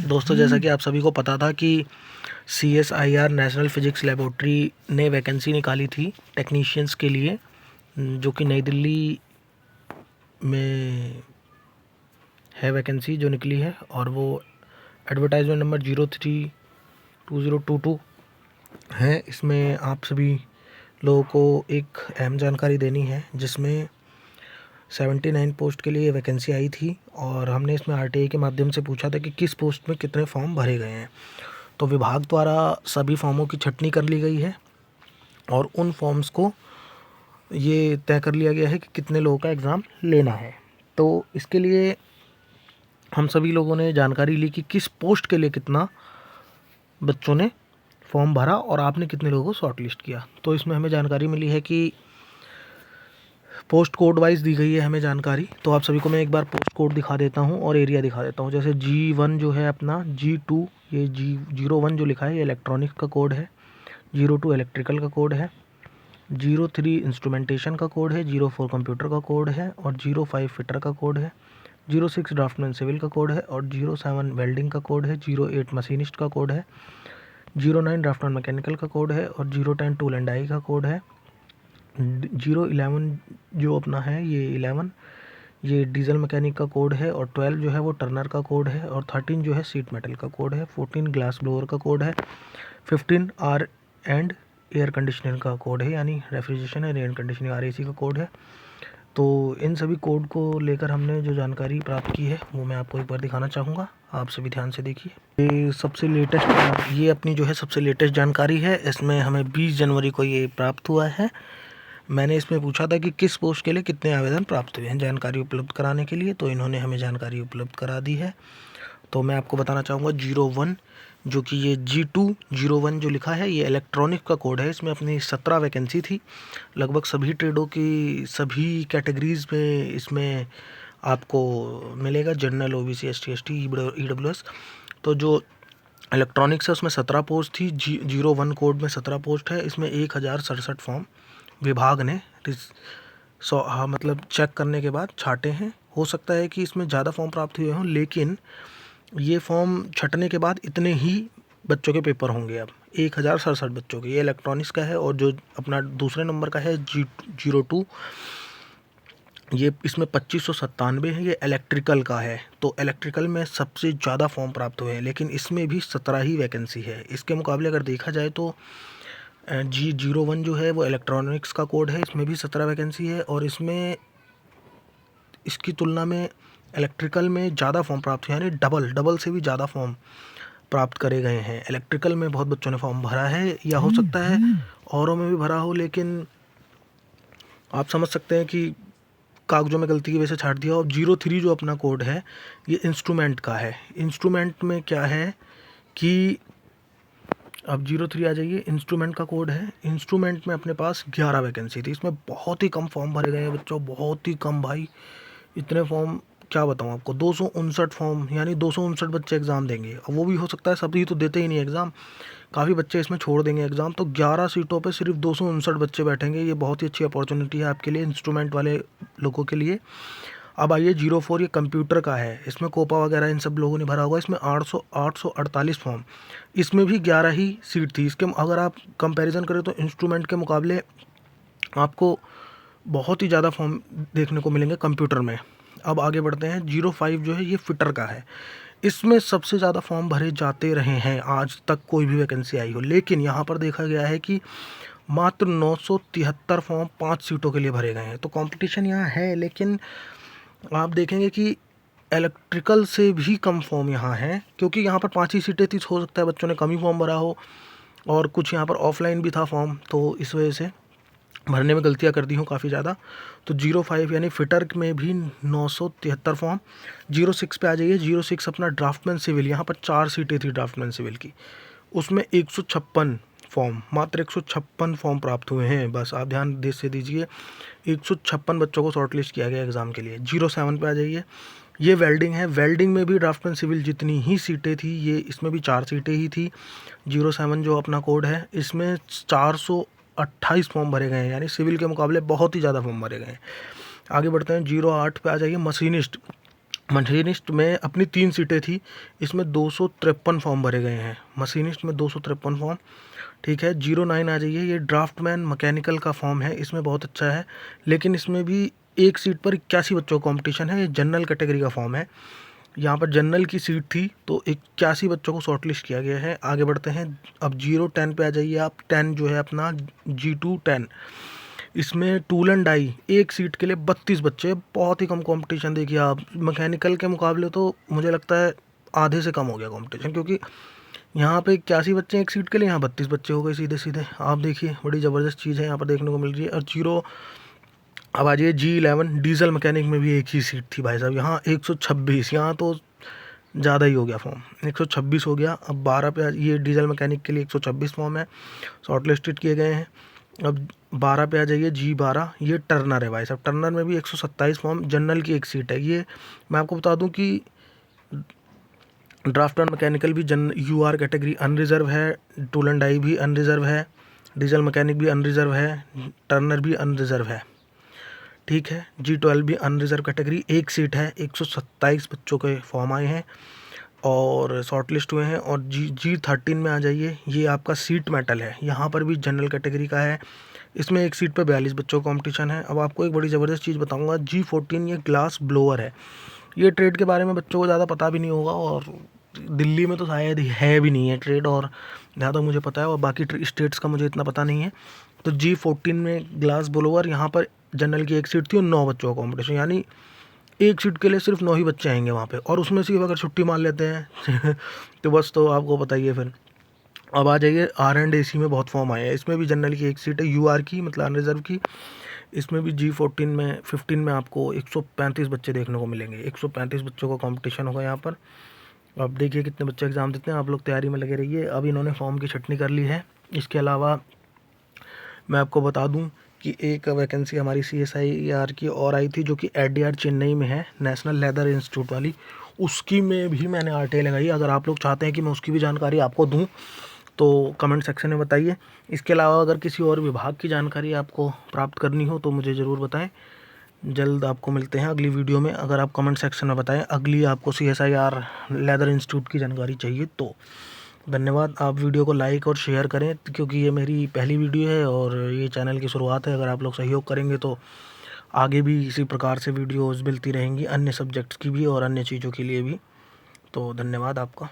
दोस्तों, जैसा कि आप सभी को पता था कि CSIR नेशनल फिजिक्स लेबोरेटरी ने वैकेंसी निकाली थी टेक्नीशियंस के लिए, जो कि नई दिल्ली में है वैकेंसी जो निकली है। और वो एडवर्टाइजमेंट नंबर 032022 है। इसमें आप सभी लोगों को एक अहम जानकारी देनी है, जिसमें 79 पोस्ट के लिए वैकेंसी आई थी और हमने इसमें RTI के माध्यम से पूछा था कि किस पोस्ट में कितने फॉर्म भरे गए हैं। तो विभाग द्वारा सभी फॉर्मों की छँटनी कर ली गई है और उन फॉर्म्स को ये तय कर लिया गया है कि कितने लोगों का एग्ज़ाम लेना है। तो इसके लिए हम सभी लोगों ने जानकारी ली कि किस पोस्ट के लिए कितना बच्चों ने फॉर्म भरा और आपने कितने लोगों को शॉर्ट लिस्ट किया। तो इसमें हमें जानकारी मिली है कि पोस्ट कोड वाइज दी गई है हमें जानकारी। तो आप सभी को मैं एक बार पोस्ट कोड दिखा देता हूँ और एरिया दिखा देता हूँ। जैसे G1 जो है अपना, G2 ये G01 जो लिखा है ये इलेक्ट्रॉनिक्स का कोड है, 02 इलेक्ट्रिकल का कोड है, 03 इंस्ट्रूमेंटेशन का कोड है, 04 कंप्यूटर का कोड है और 05 फिटर का कोड है, 06 ड्राफ्टमैन सिविल का कोड है और 07 वेल्डिंग का कोड है, 08 मशीनिस्ट का कोड है, 09 ड्राफ्टमैन मैकेनिकल का कोड है और 010 टूल एंड डाई का कोड है। 011 जो अपना है ये 11 ये डीजल मैकेनिक का कोड है और 12 जो है वो टर्नर का कोड है और 13 जो है सीट मेटल का कोड है, 14 ग्लास ब्लोअर का कोड है, 15 आर एंड एयर कंडीशनर का कोड है, यानी refrigeration and air conditioning RAC का कोड है। तो इन सभी कोड को लेकर हमने जो जानकारी प्राप्त की है वो मैं आपको एक बार दिखाना चाहूँगा। आप सभी ध्यान से देखिए। ये सबसे लेटेस्ट, ये अपनी जो है सबसे लेटेस्ट जानकारी है। इसमें हमें 20 जनवरी को ये प्राप्त हुआ है। मैंने इसमें पूछा था कि किस पोस्ट के लिए कितने आवेदन प्राप्त हुए हैं जानकारी उपलब्ध कराने के लिए, तो इन्होंने हमें जानकारी उपलब्ध करा दी है। तो मैं आपको बताना चाहूँगा 01 जो कि ये G201 जो लिखा है ये इलेक्ट्रॉनिक का कोड है। इसमें अपनी 17 वैकेंसी थी, लगभग सभी ट्रेडों की सभी कैटेगरीज़ में इसमें आपको मिलेगा, general, OBC, ST, ST, EWS। तो जो इलेक्ट्रॉनिक्स है उसमें 17 पोस्ट थी, 01 कोड में 17 पोस्ट है। इसमें 1067 फॉर्म विभाग ने मतलब चेक करने के बाद छाटे हैं। हो सकता है कि इसमें ज़्यादा फॉर्म प्राप्त हुए हों, लेकिन ये फॉर्म छटने के बाद इतने ही बच्चों के पेपर होंगे। अब 1067 बच्चों के, ये इलेक्ट्रॉनिक्स का है। और जो अपना दूसरे नंबर का है G02 ये इसमें 2597 है, ये इलेक्ट्रिकल का है। तो इलेक्ट्रिकल में सबसे ज़्यादा फॉर्म प्राप्त हुए हैं, लेकिन इसमें भी 17 ही वैकेंसी है। इसके मुकाबले अगर देखा जाए तो G01 जो है वो इलेक्ट्रॉनिक्स का कोड है, इसमें भी 17 वैकेंसी है और इसमें इसकी तुलना में इलेक्ट्रिकल में ज़्यादा फॉर्म प्राप्त हुए, यानी डबल से भी ज़्यादा फॉर्म प्राप्त करे गए हैं। इलेक्ट्रिकल में बहुत बच्चों ने फॉर्म भरा है, या हो सकता है औरों में भी भरा हो, लेकिन आप समझ सकते हैं कि कागजों में गलती की वजह से छाट दिया। और 03 जो अपना कोड है ये इंस्ट्रूमेंट का है। इंस्ट्रूमेंट में क्या है कि अब 03 आ जाइए, इंस्ट्रूमेंट का कोड है। इंस्ट्रूमेंट में अपने पास 11 वैकेंसी थी, इसमें बहुत ही कम फॉर्म भरे गए हैं बच्चों, बहुत ही कम भाई। इतने फॉर्म क्या बताऊँ आपको, 259 फॉर्म, यानी 259 बच्चे एग्ज़ाम देंगे। और वो भी हो सकता है सभी तो देते ही नहीं एग्ज़ाम, काफ़ी बच्चे इसमें छोड़ देंगे एग्ज़ाम। तो 11 सीटों पे सिर्फ 259 बच्चे बैठेंगे। ये बहुत ही अच्छी अपॉर्चुनिटी है आपके लिए, इंस्ट्रूमेंट वाले लोगों के लिए। अब आइए 04 ये कंप्यूटर का है। इसमें कोपा वगैरह इन सब लोगों ने भरा हुआ है। इसमें 848 फॉर्म, इसमें भी 11 ही सीट थी। इसके अगर आप कंपैरिजन करें तो इंस्ट्रूमेंट के मुकाबले आपको बहुत ही ज़्यादा फॉर्म देखने को मिलेंगे कंप्यूटर में। अब आगे बढ़ते हैं, 05 जो है ये फिटर का है। इसमें सबसे ज़्यादा फॉर्म भरे जाते रहे हैं, आज तक कोई भी वैकेंसी आई हो। लेकिन यहाँ पर देखा गया है कि मात्र 973 फॉर्म 5 सीटों के लिए भरे गए हैं। तो कंपटीशन यहाँ है, लेकिन आप देखेंगे कि इलेक्ट्रिकल से भी कम फॉर्म यहाँ हैं, क्योंकि यहाँ पर 5 ही सीटें थी। हो सकता है बच्चों ने कम ही फॉर्म भरा हो, और कुछ यहाँ पर ऑफलाइन भी था फॉर्म, तो इस वजह से भरने में गलतियाँ कर दी हूँ काफ़ी ज़्यादा। तो 05 यानी फिटर में भी 973 फॉर्म। 06 पे आ जाइए, 06 अपना ड्राफ्टमैन सिविल, यहाँ पर 4 सीटें थी ड्राफ्टमैन सिविल की, उसमें 156 फॉर्म, मात्र 156 फॉर्म प्राप्त हुए हैं। बस आप ध्यान दे से दीजिए, 156 बच्चों को शॉर्टलिस्ट किया गया एग्ज़ाम के लिए। 07 पे आ जाइए, ये वेल्डिंग है। वेल्डिंग में भी ड्राफ्टमैन सिविल जितनी ही सीटें थी, ये इसमें भी 4 सीटें ही थी। 07 जो अपना कोड है, इसमें 428 फॉर्म भरे गए हैं, यानी सिविल के मुकाबले बहुत ही ज़्यादा फॉर्म भरे गए हैं। आगे बढ़ते हैं, 08 पे आ जाइए, मशीनिस्ट। मशीनिस्ट में अपनी 3 सीटें थी, इसमें 253 फॉर्म भरे गए हैं। मशीनिस्ट में 253 फॉर्म, ठीक है। 09 आ जाइए, ये ड्राफ्टमैन मैकेनिकल का फॉर्म है, इसमें बहुत अच्छा है, लेकिन इसमें भी एक सीट पर 81 बच्चों का कॉम्पिटिशन है। ये जनरल कैटेगरी का फॉर्म है। यहाँ पर जनरल की सीट थी तो 81 बच्चों को शॉर्टलिस्ट किया गया है। आगे बढ़ते हैं, अब 010 पे आ जाइए आप। 10 जो है अपना G210, इसमें टूल एंड डाई एक सीट के लिए 32 बच्चे, बहुत ही कम कंपटीशन। देखिए आप, मैकेनिकल के मुकाबले तो मुझे लगता है आधे से कम हो गया कंपटीशन, क्योंकि यहाँ पे 81 बच्चे एक सीट के लिए, यहाँ 32 बच्चे हो गए सीधे सीधे। आप देखिए, बड़ी ज़बरदस्त चीज़ है यहाँ पर देखने को मिल रही है। और अब आ जाइए G11 डीजल मैकेनिक में भी एक ही सीट थी भाई साहब, यहाँ 126, यहाँ तो ज़्यादा ही हो गया फॉर्म, 126 हो गया। अब 12 पे ये डीजल मैकेनिक के लिए 126 फॉर्म है, शॉर्ट लिस्टेड किए गए हैं। अब 12 पे आ जाइए, G12, ये टर्नर है भाई साहब। टर्नर में भी 127 फॉर्म, जनरल की एक सीट है। ये मैं आपको बता दूं कि ड्राफ्टमैन मैकेनिकल भी UR कैटेगरी अनरिजर्व है, टूल एंड डाई भी अनरिजर्व है, डीजल मैकेनिक भी अनरिजर्व है, टर्नर भी अनरिजर्व है, ठीक है। G12 भी अनरिजर्व कैटेगरी, एक सीट है। 127 बच्चों के फॉर्म आए हैं और शॉर्ट लिस्ट हुए हैं। और G13 में आ जाइए, ये आपका सीट मेटल है, यहाँ पर भी जनरल कैटेगरी का है। इसमें एक सीट पर 42 बच्चों का कॉम्पिटिशन है। अब आपको एक बड़ी ज़बरदस्त चीज़ बताऊँगा, G14 ये ग्लास ब्लोअर है। ये ट्रेड के बारे में बच्चों को ज़्यादा पता भी नहीं होगा, और दिल्ली में तो शायद है भी नहीं है ट्रेड, और जहाँ तक मुझे पता है, और बाकी स्टेट्स का मुझे इतना पता नहीं है। तो G14 में ग्लास ब्लोअर, यहाँ पर जनरल की एक सीट थी और 9 बच्चों का कॉम्पिटिशन, यानी एक सीट के लिए सिर्फ 9 ही बच्चे आएंगे वहाँ पे, और उसमें से अगर छुट्टी मार लेते हैं तो बस, तो आपको बताइए फिर। अब आ जाइए R&AC में बहुत फॉर्म आए हैं, इसमें भी जनरल की एक सीट है, UR की, मतलब अनरिजर्व की। इसमें भी G15 में आपको 135 बच्चे देखने को मिलेंगे। 135 बच्चों का कंपटीशन होगा यहाँ पर। अब देखिए कितने बच्चे एग्ज़ाम देते हैं, आप लोग तैयारी में लगे रहिए। अब इन्होंने फॉर्म की छटनी कर ली है। इसके अलावा मैं आपको बता दूं कि एक वैकेंसी हमारी CSIR की और आई थी, जो कि ADR चेन्नई में है, नेशनल लेदर इंस्टीट्यूट वाली। उसकी में भी मैंने RTI लगाई। अगर आप लोग चाहते हैं कि मैं उसकी भी जानकारी आपको दूं तो कमेंट सेक्शन में बताइए। इसके अलावा अगर किसी और विभाग की जानकारी आपको प्राप्त करनी हो तो मुझे ज़रूर बताएं। जल्द आपको मिलते हैं अगली वीडियो में। अगर आप कमेंट सेक्शन में बताएं अगली आपको CSIR लेदर इंस्टीट्यूट की जानकारी चाहिए तो। धन्यवाद। आप वीडियो को लाइक और शेयर करें, क्योंकि ये मेरी पहली वीडियो है और ये चैनल की शुरुआत है। अगर आप लोग सहयोग करेंगे तो आगे भी इसी प्रकार से वीडियोज़ मिलती रहेंगी, अन्य सब्जेक्ट्स की भी और अन्य चीज़ों के लिए भी। तो धन्यवाद आपका।